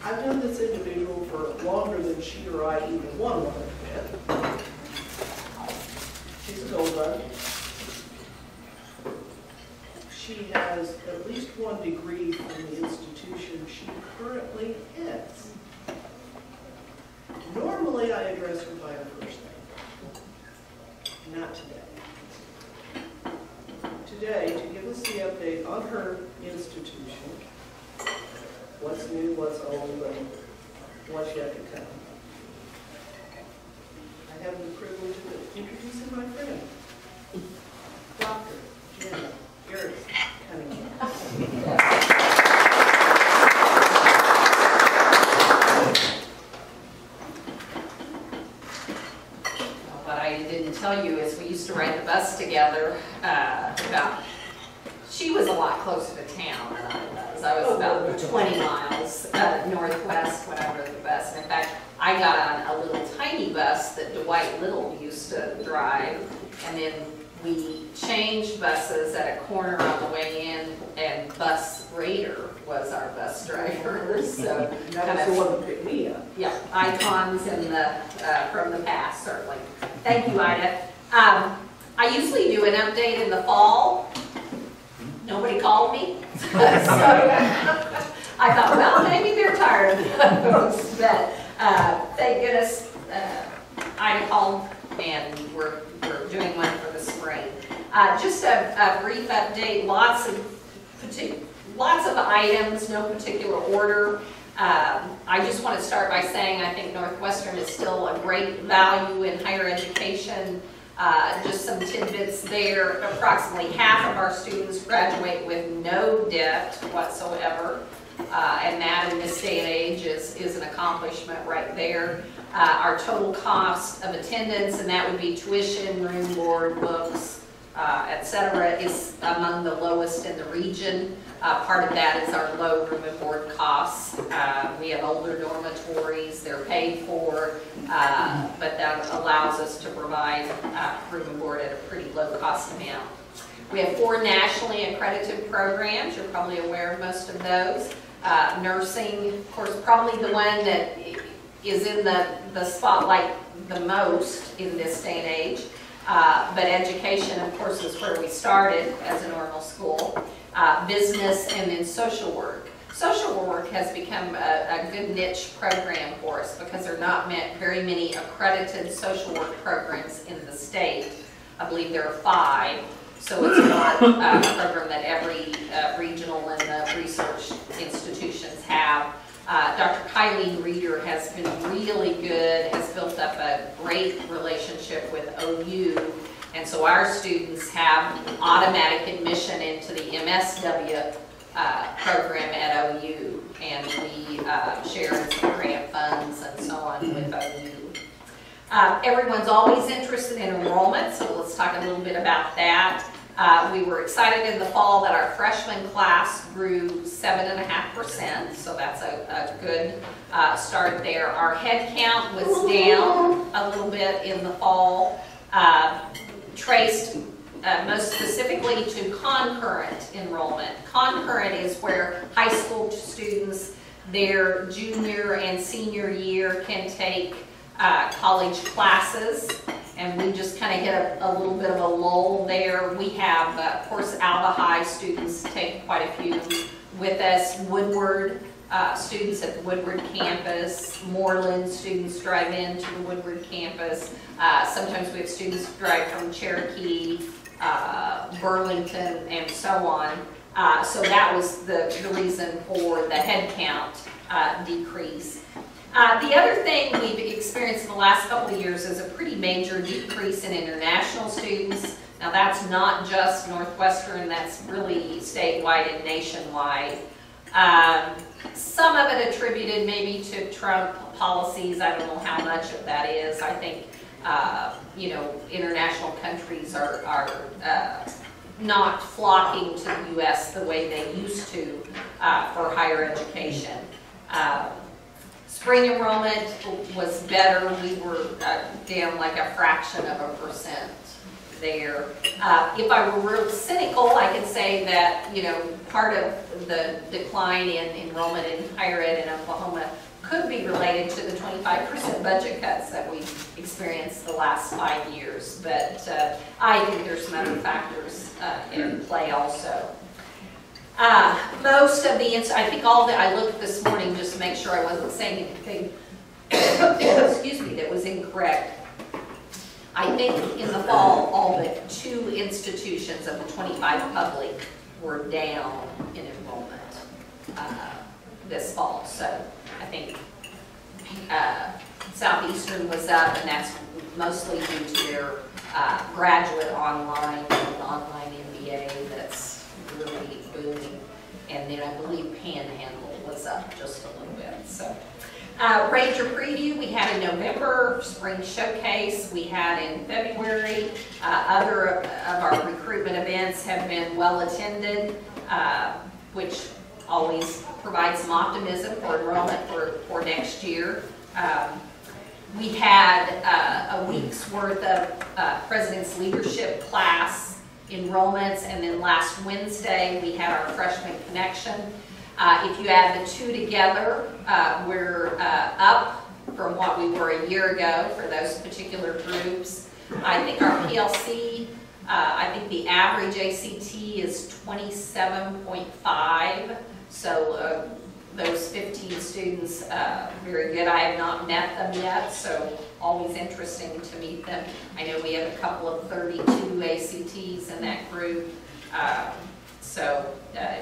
I've known this individual for longer than she or I even one would admit. She's a gold bug. She has at least one degree from the institution she currently is. Normally, I address her by her first name. Not today. Today, to give us the update on her institution, what's new, what's old, and what's yet to come. I have the privilege of introducing my friend, Dr. Jenna Cunningham. What I didn't tell you is we used to ride the bus together she was a lot closer to town than I was. I was about 20 miles northwest when I rode the bus. In fact, I got on a little tiny bus that Dwight Little used to drive, and then we changed buses at a corner on the way in, and Bus Raider was our bus driver. So that was the one that picked me up. Yeah, icons in the from the past, certainly. Thank you, Ida. I usually do an update in the fall. Nobody called me. So I thought, well, maybe they're tired of those. But thank goodness Ida called, and we're doing one for the spring. Just a brief update. Lots of items, no particular order. I just want to start by saying I think Northwestern is still a great value in higher education. Just some tidbits there. Approximately half of our students graduate with no debt whatsoever. And that in this day and age is an accomplishment right there. Our total cost of attendance, and that would be tuition, room, board, books, etc., is among the lowest in the region. Part of that is our low room and board costs. We have older dormitories, they're paid for, but that allows us to provide room and board at a pretty low cost amount. We have 4 nationally accredited programs. You're probably aware of most of those. Nursing, of course, probably the one that is in the spotlight the most in this day and age. But education, of course, is where we started as a normal school. Business, and then social work. Social work has become a good niche program for us because there are not very many accredited social work programs in the state. I believe there are 5, so it's not a program that every regional and research institutions have. Dr. Kylene Reeder has been really good, has built up a great relationship with OU, and so our students have automatic admission into the MSW program at OU, and we share in some grant funds and so on with OU. Everyone's always interested in enrollment, so let's talk a little bit about that. We were excited in the fall that our freshman class grew 7.5%, so that's a good start there. Our head count was down a little bit in the fall, traced most specifically to concurrent enrollment. Concurrent is where high school students, their junior and senior year, can take college classes, and we just kind of hit a little bit of a lull there. We have, of course, Alba High students take quite a few with us. Woodward students at the Woodward campus. Moreland students drive into the Woodward campus. Sometimes we have students drive from Cherokee, Burlington, and so on. So that was the reason for the head count decrease. The other thing we've experienced in the last couple of years is a pretty major decrease in international students. Now that's not just Northwestern, that's really statewide and nationwide. Some of it attributed maybe to Trump policies. I don't know how much of that is. I think you know, international countries are not flocking to the U.S. the way they used to for higher education. Spring enrollment was better. We were down like a fraction of a %. there. If I were real cynical, I could say that, you know, part of the decline in enrollment in higher ed in Oklahoma could be related to the 25% budget cuts that we've experienced the last 5 years. But I think there's some other factors in play also. Most of the, I think all that, I looked this morning just to make sure I wasn't saying anything, excuse me, that was incorrect. I think in the fall, all but 2 institutions of the 25 public were down in enrollment this fall. So I think Southeastern was up, and that's mostly due to their graduate online MBA that's really booming. And then I believe Panhandle was up just a little bit. So. Ranger Preview we had in November, Spring Showcase we had in February. Other of our recruitment events have been well attended, which always provides some optimism for enrollment for next year. We had a week's worth of President's Leadership class enrollments, and then last Wednesday we had our Freshman Connection. If you add the 2 together, we're up from what we were a year ago for those particular groups. I think our PLC, I think the average ACT is 27.5, so those 15 students, very good. I have not met them yet, so always interesting to meet them. I know we have a couple of 32 ACTs in that group, so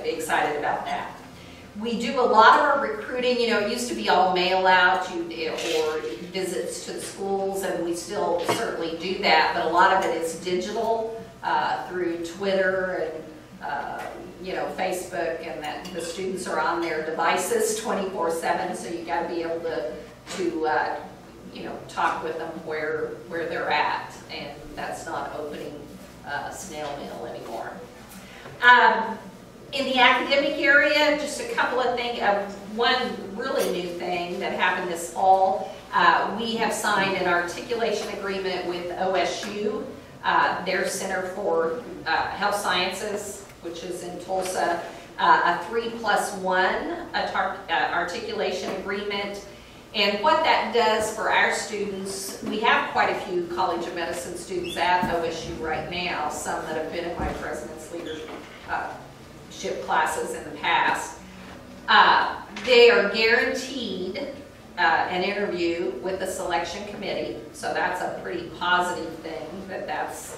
excited about that. We do a lot of our recruiting, you know, it used to be all mail out or visits to the schools, and we still certainly do that, but a lot of it is digital through Twitter and, you know, Facebook, and that the students are on their devices 24/7, so you got to be able to you know, talk with them where they're at, and that's not opening snail mail anymore. In the academic area, just a couple of things. One really new thing that happened this fall, we have signed an articulation agreement with OSU, their Center for Health Sciences, which is in Tulsa, a 3+1 articulation agreement. And what that does for our students, we have quite a few College of Medicine students at OSU right now, some that have been in my President's Leadership classes in the past. They are guaranteed an interview with the selection committee, so that's a pretty positive thing that's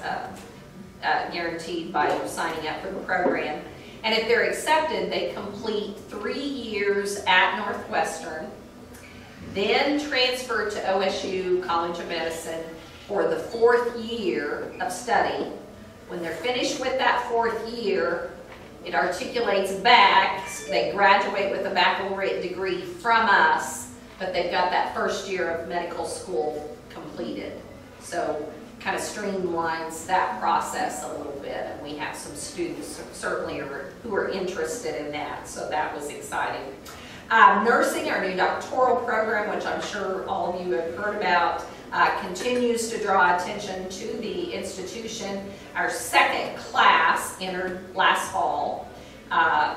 guaranteed by signing up for the program. And if they're accepted, they complete 3 years at Northwestern, then transfer to OSU College of Medicine for the 4th year of study. When they're finished with that 4th year, it articulates back, they graduate with a baccalaureate degree from us, but they've got that 1st year of medical school completed. So kind of streamlines that process a little bit, and we have some students certainly who are interested in that, so that was exciting. Nursing, our new doctoral program, which I'm sure all of you have heard about, continues to draw attention to the institution. Our 2nd class entered last fall.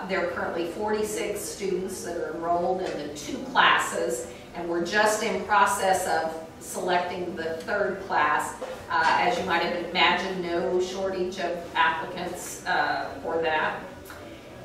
There are currently 46 students that are enrolled in the 2 classes, and we're just in process of selecting the 3rd class. As you might have imagined, no shortage of applicants for that.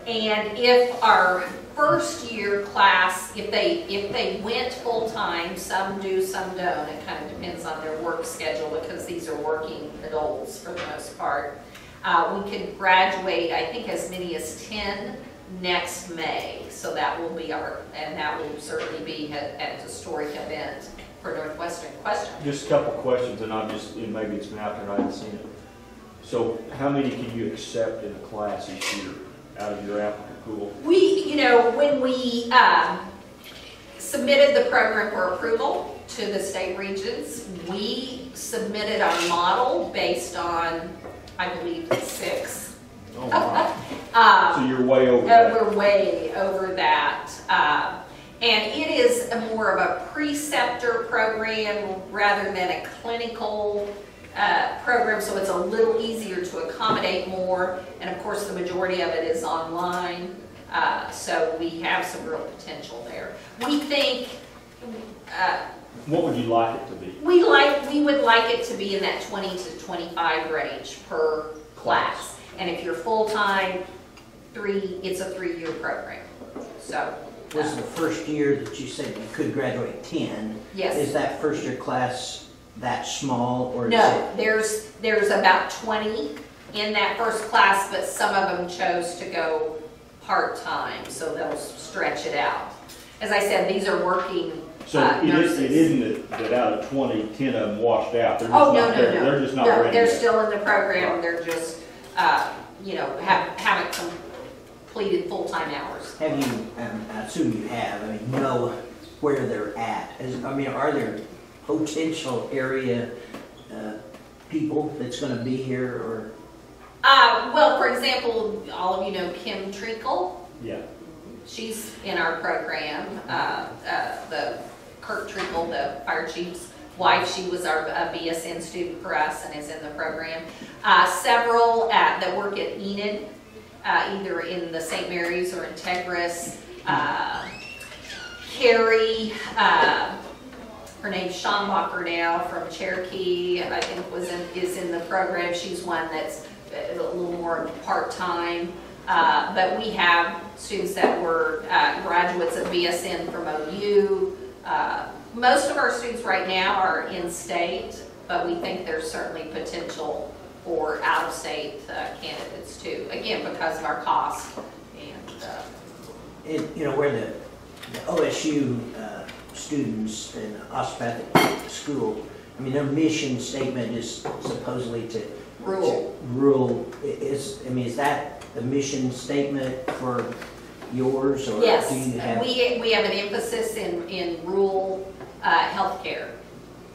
And if our 1st year class, if they went full-time, some do, some don't. It kind of depends on their work schedule, because these are working adults for the most part. We could graduate, I think, as many as 10 next May. So that will be and that will certainly be a historic event for Northwestern. Question? Just a couple questions, and maybe it's been out there and I haven't seen it. So how many can you accept in a class each year out of your applicant pool? When we submitted the program for approval to the state regents, we submitted our model based on, I believe, 6. Oh, wow. So you're way over that. We're way over that. And it is more of a preceptor program rather than a clinical program, so it's a little easier to accommodate more. And of course, the majority of it is online, so we have some real potential there. We think, What would you like it to be? we would like it to be in that 20 to 25 range per class. And if you're full-time, it's a 3-year program. So. Was the first year that you said you could graduate 10? Yes. Is that first year class that small, or is No, it? there's about 20 in that first class, but some of them chose to go part-time, so they'll stretch it out. As I said, these are working So nurses. it isn't that out of 20, 10 of them washed out. They're just Oh, not there. They're just not No, ready they're yet. still in the program, they're just, haven't completed full-time hours. Have you, I assume you have, know where they're at? Are there potential area people that's going to be here, or? Well, for example, all of you know Kim Treacle. Yeah. She's in our program. The Kirk Treacle, the fire chief's wife, she was our BSN student for us and is in the program. Several that work at Enid, either in the St. Mary's or Integris. Carrie, her name's Schombacher now from Cherokee, I think is in the program. She's one that's a little more part-time. But we have students that were graduates of BSN from OU. Most of our students right now are in-state, but we think there's certainly potential for out-of-state candidates too. Again, because of our cost. And where the OSU students in Ospathic School, their mission statement is supposedly to rural. Is that the mission statement for yours, or yes, do you have? we have an emphasis in rural healthcare,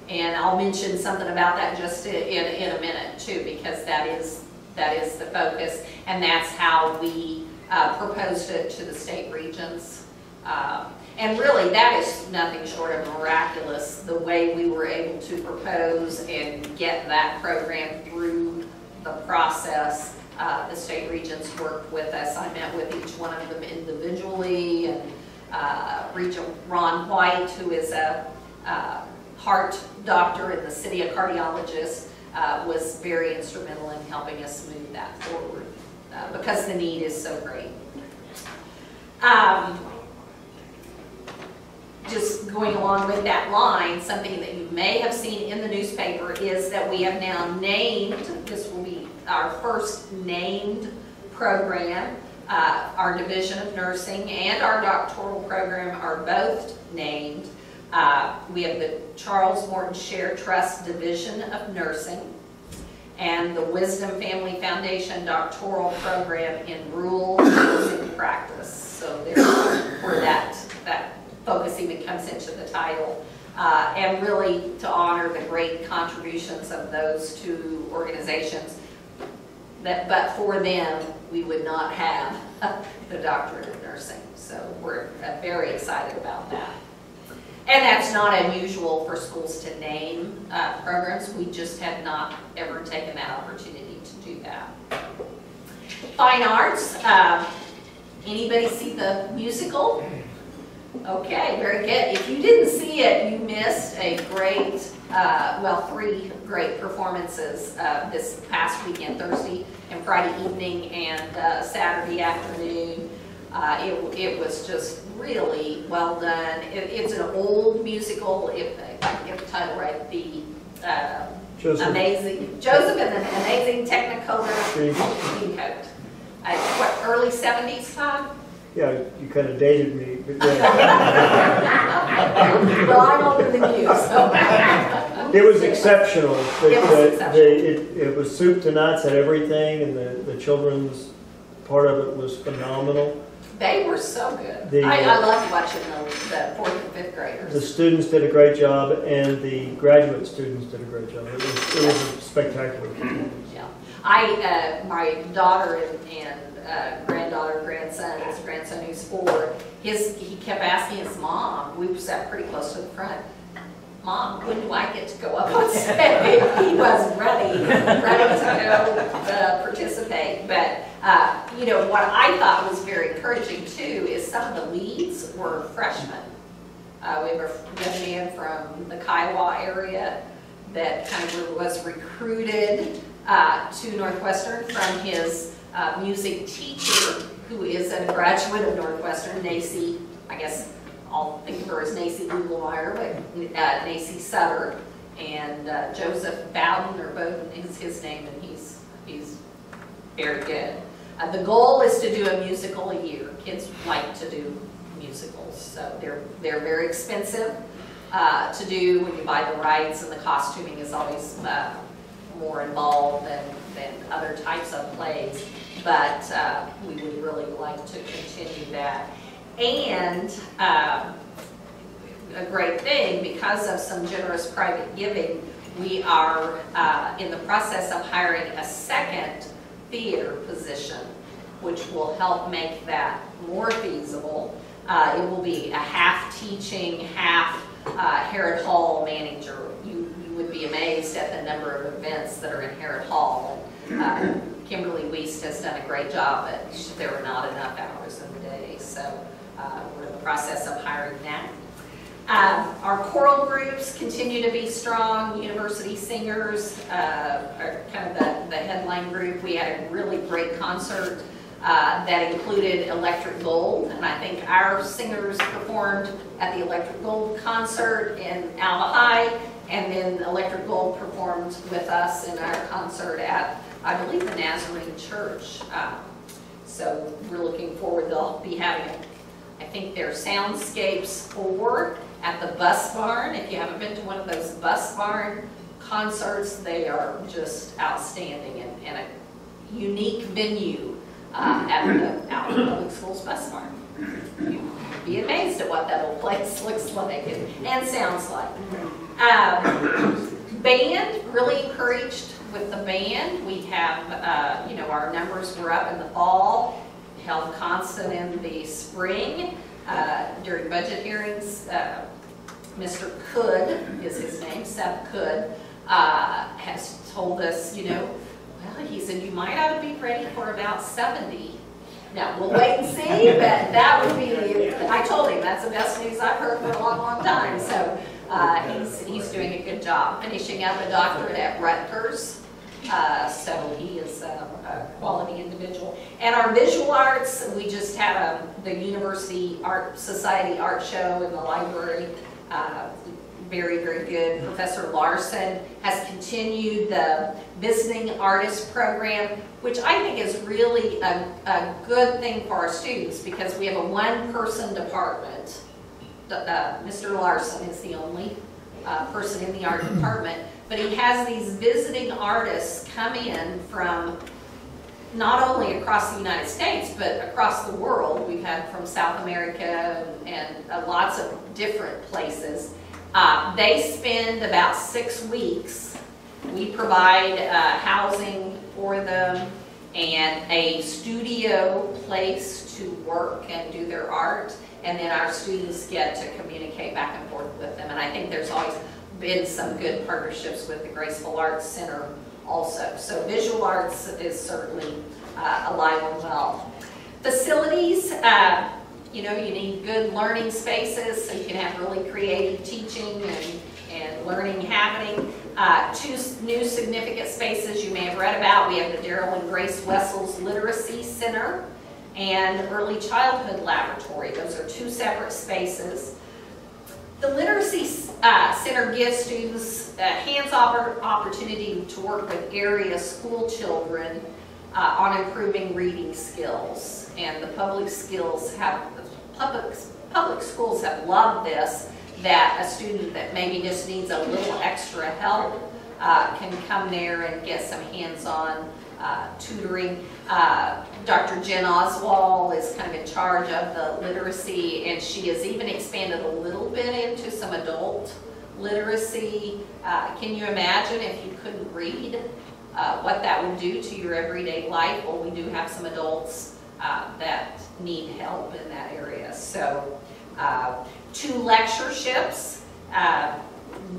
and I'll mention something about that just in a minute too, because that is the focus, and that's how we proposed it to the state regions. And really, that is nothing short of miraculous, the way we were able to propose and get that program through the process. The state regions worked with us. I met with each one of them individually, and Regent Ron White, who is a heart doctor in the city, a cardiologist, was very instrumental in helping us move that forward because the need is so great. Just going along with that line, something that you may have seen in the newspaper is that we have now named, this will be our first named program, our Division of Nursing and our doctoral program are both named. We have the Charles Morton Shared Trust Division of Nursing and the Wisdom Family Foundation doctoral program in rural nursing practice. So there's where that focus even comes into the title. And really to honor the great contributions of those two organizations. But for them, we would not have the doctorate of nursing. So we're very excited about that. And that's not unusual for schools to name programs. We just have not ever taken that opportunity to do that. Fine arts. Anybody see the musical? Okay, very good. If you didn't see it, you missed a great, 3 great performances this past weekend, Thursday and Friday evening and Saturday afternoon. It was just really well done. It's an old musical, if I can get the title right, the Joseph and the Amazing Technicolor Dreamcoat. What, early 70s, Todd? Yeah, you kind of dated me, but yeah. Well, I'm older than you, so. It was exceptional. It was soup to nuts, had everything, and the children's part of it was phenomenal. They were so good. I loved watching the 4th and 5th graders. The students did a great job, and the graduate students did a great job. It was a spectacular performance. Yeah. My daughter and granddaughter, grandson, his grandson who's 4, he kept asking his mom, we sat pretty close to the front, Mom, when do I get to go up on stage? He was ready to go participate. But, you know, what I thought was very encouraging too is some of the leads were freshmen. We have a young man from the Kiowa area that kind of was recruited to Northwestern from his music teacher, who is a graduate of Northwestern, Nacy, I guess I'll think of her as Nacy Lugelmeyer, but Nacy Sutter, and Joseph Bowden, or Bowden is his name, and he's very good. The goal is to do a musical a year. Kids like to do musicals, so they're very expensive to do when you buy the rights, and the costuming is always more involved than other types of plays, but we would really like to continue that. And a great thing, because of some generous private giving, we are in the process of hiring a second theater position, which will help make that more feasible. It will be a half teaching, half Harrod Hall manager. You would be amazed at the number of events that are in Harrod Hall. Kimberly Wiest has done a great job, but there were not enough hours in the day, so we're in the process of hiring that. Our choral groups continue to be strong. University singers are kind of the headline group. We had a really great concert that included Electric Gold, and I think our singers performed at the Electric Gold concert in Alva High, and then Electric Gold performed with us in our concert at, I believe, the Nazarene Church. So we're looking forward. They'll be having, I think, their Soundscapes 4 at the Bus Barn. If you haven't been to one of those Bus Barn concerts, they are just outstanding and a unique venue at the Alva Public Schools Bus Barn. You'd be amazed at what that old place looks like and sounds like. Band, really encouraged with the band. We have, you know, our numbers were up in the fall, held constant in the spring. During budget hearings, Mr. Cood is his name, Seth Cood, has told us, you know, well, he said, you might ought to be ready for about 70. Now, we'll wait and see, but that would be, I told him, that's the best news I've heard for a long, long time. So he's doing a good job, finishing up a doctorate at Rutgers. So he is a quality individual. And our visual arts, we just had the University Art Society art show in the library. Very, very good. Professor Larson has continued the visiting artist program, which I think is really a good thing for our students, because we have a one-person department. Mr. Larson is the only person in the art department, but he has these visiting artists come in from not only across the United States, but across the world. We've had from South America and lots of different places. They spend about 6 weeks. We provide housing for them and a studio place to work and do their art, and then our students get to communicate back and forth with them. And I think there's always been some good partnerships with the Graceful Arts Center also. So visual arts is certainly alive and well. Facilities, you know, you need good learning spaces so you can have really creative teaching and learning happening. 2 new significant spaces you may have read about. We have the Darrell and Grace Wessels Literacy Center and Early Childhood Laboratory. Those are 2 separate spaces. The Literacy Center gives students a hands-on opportunity to work with area school children on improving reading skills. And the public schools have loved this, that a student that maybe just needs a little extra help can come there and get some hands-on tutoring. Dr. Jen Oswald is kind of in charge of the literacy, and she has even expanded a little bit into some adult literacy. Can you imagine if you couldn't read, what that would do to your everyday life? Well, we do have some adults that need help in that area. So 2 lectureships.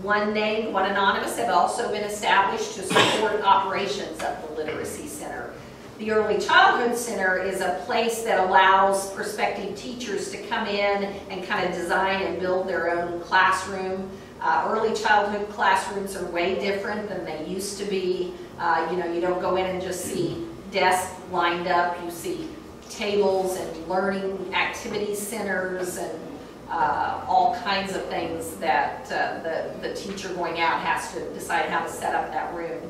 one named, one anonymous, have also been established to support operations of the Literacy Center. The Early Childhood Center is a place that allows prospective teachers to come in and kind of design and build their own classroom. Early childhood classrooms are way different than they used to be. You know, you don't go in and just see desks lined up. You see tables and learning activity centers and all kinds of things that the teacher going out has to decide how to set up that room.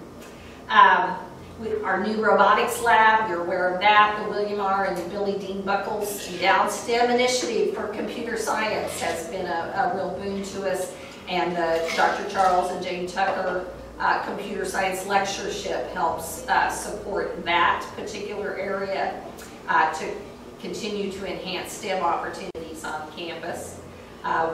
Our new robotics lab, you're aware of that. The William R. and Billy Dean Buckles Endowed STEM Initiative for Computer Science has been a real boon to us. And the Dr. Charles and Jane Tucker Computer Science Lectureship helps support that particular area to continue to enhance STEM opportunities on campus.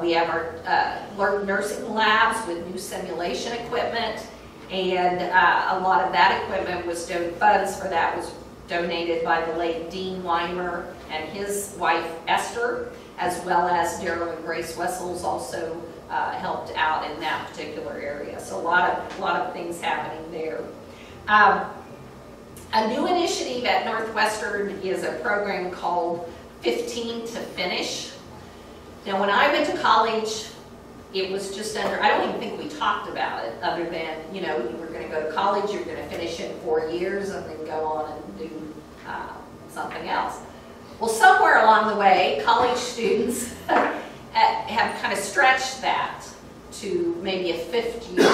We have our nursing labs with new simulation equipment, and a lot of that equipment was funds for that was donated by the late Dean Weimer and his wife Esther, as well as Daryl and Grace Wessels also helped out in that particular area. So a lot of things happening there. A new initiative at Northwestern is a program called 15 to Finish. Now, when I went to college, it was just under, I don't even think we talked about it other than, you know, you were going to go to college, you're going to finish in 4 years and then go on and do something else. Well, somewhere along the way, college students have kind of stretched that to maybe a 5th year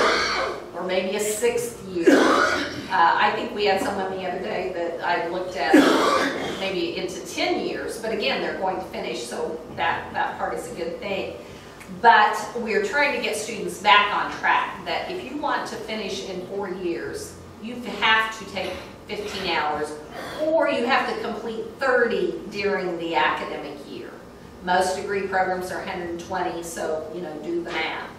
or maybe a 6th year. I think we had someone the other day that I looked at maybe into 10 years, but again, they're going to finish, so that part is a good thing. But we're trying to get students back on track, that if you want to finish in 4 years, you have to take 15 hours, or you have to complete 30 during the academic year. Most degree programs are 120, so, you know, do the math.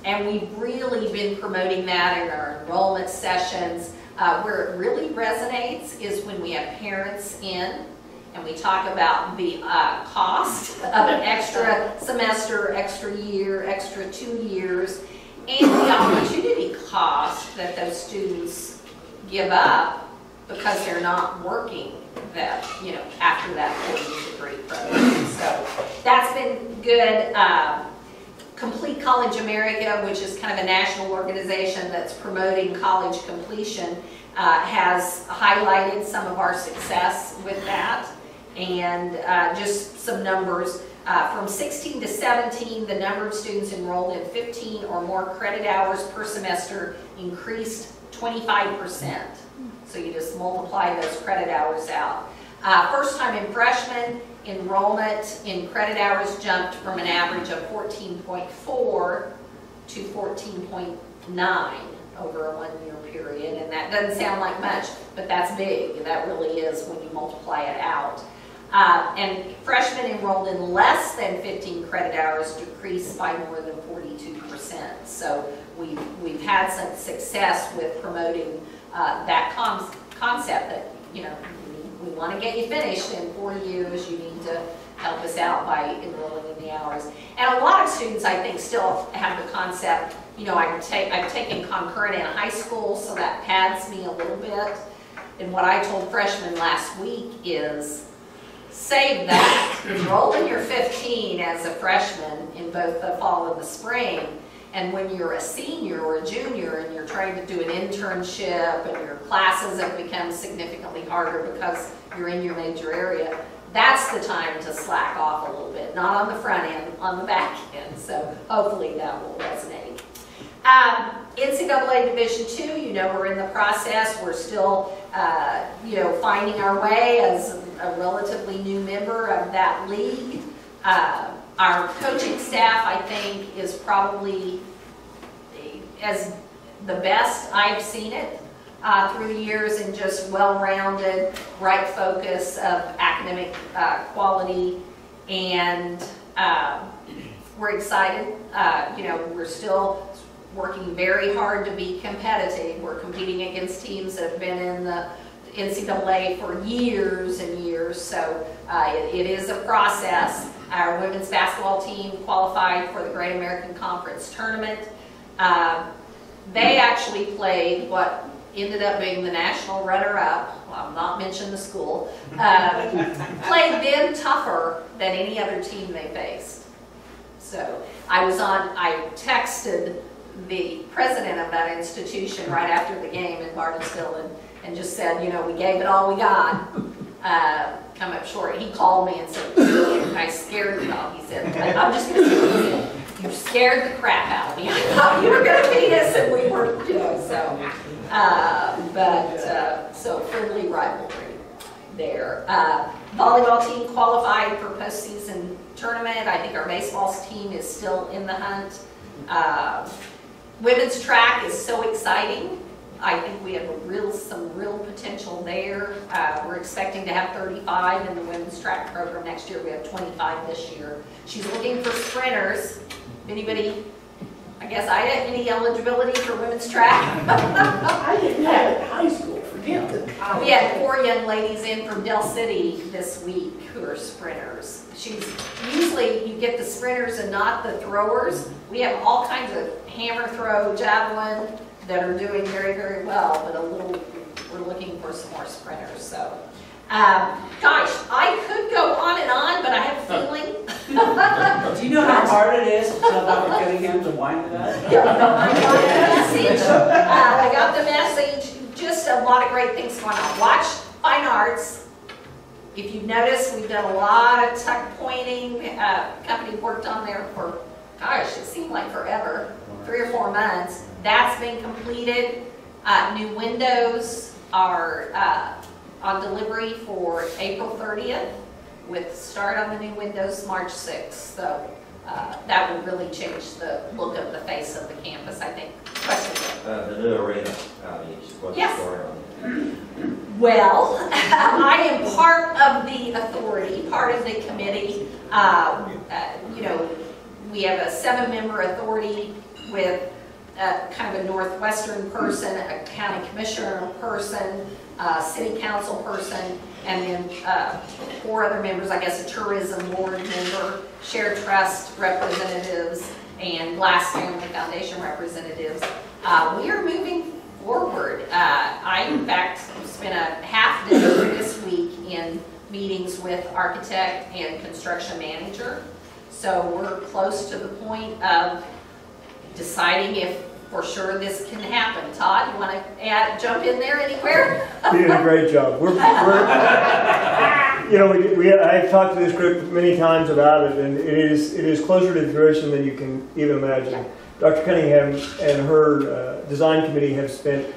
And we've really been promoting that in our enrollment sessions. Where it really resonates is when we have parents in and we talk about the cost of an extra semester, extra year, extra 2 years, and the opportunity cost that those students give up because they're not working that, you know, after that 4-year degree program. So that's been good. Complete College America, which is kind of a national organization that's promoting college completion, has highlighted some of our success with that. And just some numbers, from 16 to 17, the number of students enrolled in 15 or more credit hours per semester increased 25%. So you just multiply those credit hours out. First time in freshmen, enrollment in credit hours jumped from an average of 14.4 to 14.9 over a 1-year period. And that doesn't sound like much, but that's big. That really is when you multiply it out. And freshmen enrolled in less than 15 credit hours decreased by more than 42%. So we've had some success with promoting that concept that, you know, we want to get you finished in 4 years. You need to help us out by enrolling in the hours. And a lot of students, I think, still have the concept, you know, I've taken concurrent in high school, so that pads me a little bit. And what I told freshmen last week is, save that. Enroll in your 15 as a freshman in both the fall and the spring. And when you're a senior or a junior and you're trying to do an internship and your classes have become significantly harder because you're in your major area, that's the time to slack off a little bit. Not on the front end, on the back end. So hopefully that will resonate. NCAA Division II, you know, we're in the process. We're still, you know, finding our way as a relatively new member of that league. Our coaching staff, I think, is probably as the best I've seen it through the years, and just well-rounded, right focus of academic quality, and we're excited. You know, we're still working very hard to be competitive. We're competing against teams that have been NCAA for years and years, so it is a process. Our women's basketball team qualified for the Great American Conference Tournament. They actually played what ended up being the national runner-up, well, I'll not mention the school, played them tougher than any other team they faced. So I texted the president of that institution right after the game in Martinsville and just said, you know, we gave it all we got, come up short. He called me and said, I scared you all. He said, I'm just going to say what he said. You scared the crap out of me. I thought you were going to beat us and we were, you know, so. So friendly rivalry there. Volleyball team qualified for postseason tournament. I think our baseball team is still in the hunt. Women's track is so exciting. I think we have some real potential there. We're expecting to have 35 in the women's track program next year. We have 25 this year. She's looking for sprinters. Anybody? I guess I had any eligibility for women's track? I didn't have it in high school, forget that. We had 4 young ladies in from Del City this week who are sprinters. Usually you get the sprinters and not the throwers. We have all kinds of hammer throw, javelin that are doing very, very well, but we're looking for some more sprinters. So, gosh, I could go on and on, but I have a feeling. Do you know how hard it is to tell Dr. Cunningham to wind it up? I got the message. Just a lot of great things going on. Watch Fine Arts. If you've noticed, we've done a lot of tuck pointing. Company worked on there for, gosh, it seemed like forever, 3 or 4 months. That's been completed. New windows are on delivery for April 30th, with start on the new windows March 6th. So that would really change the look of the face of the campus, I think. Question? The new arena out east. What's the story on it? Well, I am part of the authority, part of the committee. You know, we have a 7-member authority with kind of a Northwestern person, a county commissioner person, a city council person, and then 4 other members, I guess a tourism board member, shared trust representatives, and Glass Family Foundation representatives. We are moving forward. I, in fact, spent a half day this week in meetings with architect and construction manager. So we're close to the point of deciding if for sure this can happen. Todd, you want to jump in there anywhere? You did a great job. You know, I've talked to this group many times about it, and it is closer to fruition than you can even imagine. Dr. Cunningham and her design committee have spent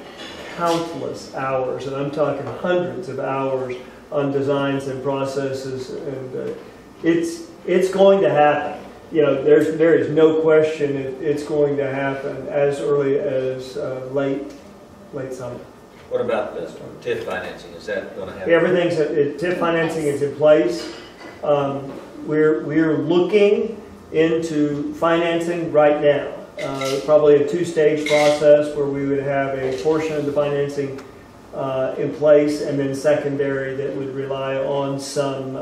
countless hours, and I'm talking hundreds of hours, on designs and processes, and it's going to happen. You know, there is no question it's going to happen as early as late summer. What about the TIF financing? Is that going to happen? Everything's TIF financing is in place. We're looking into financing right now. Probably a 2-stage process where we would have a portion of the financing in place, and then secondary that would rely on some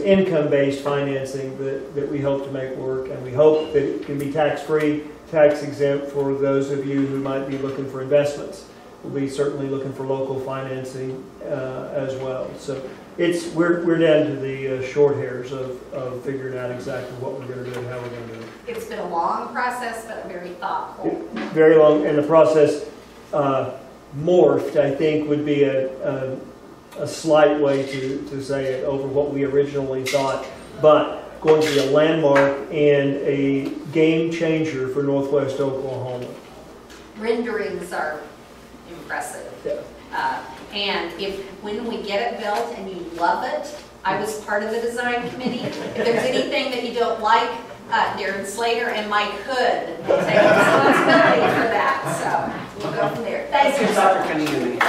income-based financing that we hope to make work, and we hope that it can be tax-free, tax-exempt for those of you who might be looking for investments. We'll be certainly looking for local financing as well. So we're down to the short hairs of figuring out exactly what we're going to do and how we're going to do it. It's been a long process, but very thoughtful. Very long, and the process morphed, I think, would be a slight way to say it over what we originally thought, but going to be a landmark and a game changer for Northwest Oklahoma. Renderings are impressive. Yeah. And when we get it built and you love it, I was part of the design committee. If there's anything that you don't like, Darren Slater and Mike Hood will take responsibility for that. So we'll go from there. Thank you. Dr. Cunningham.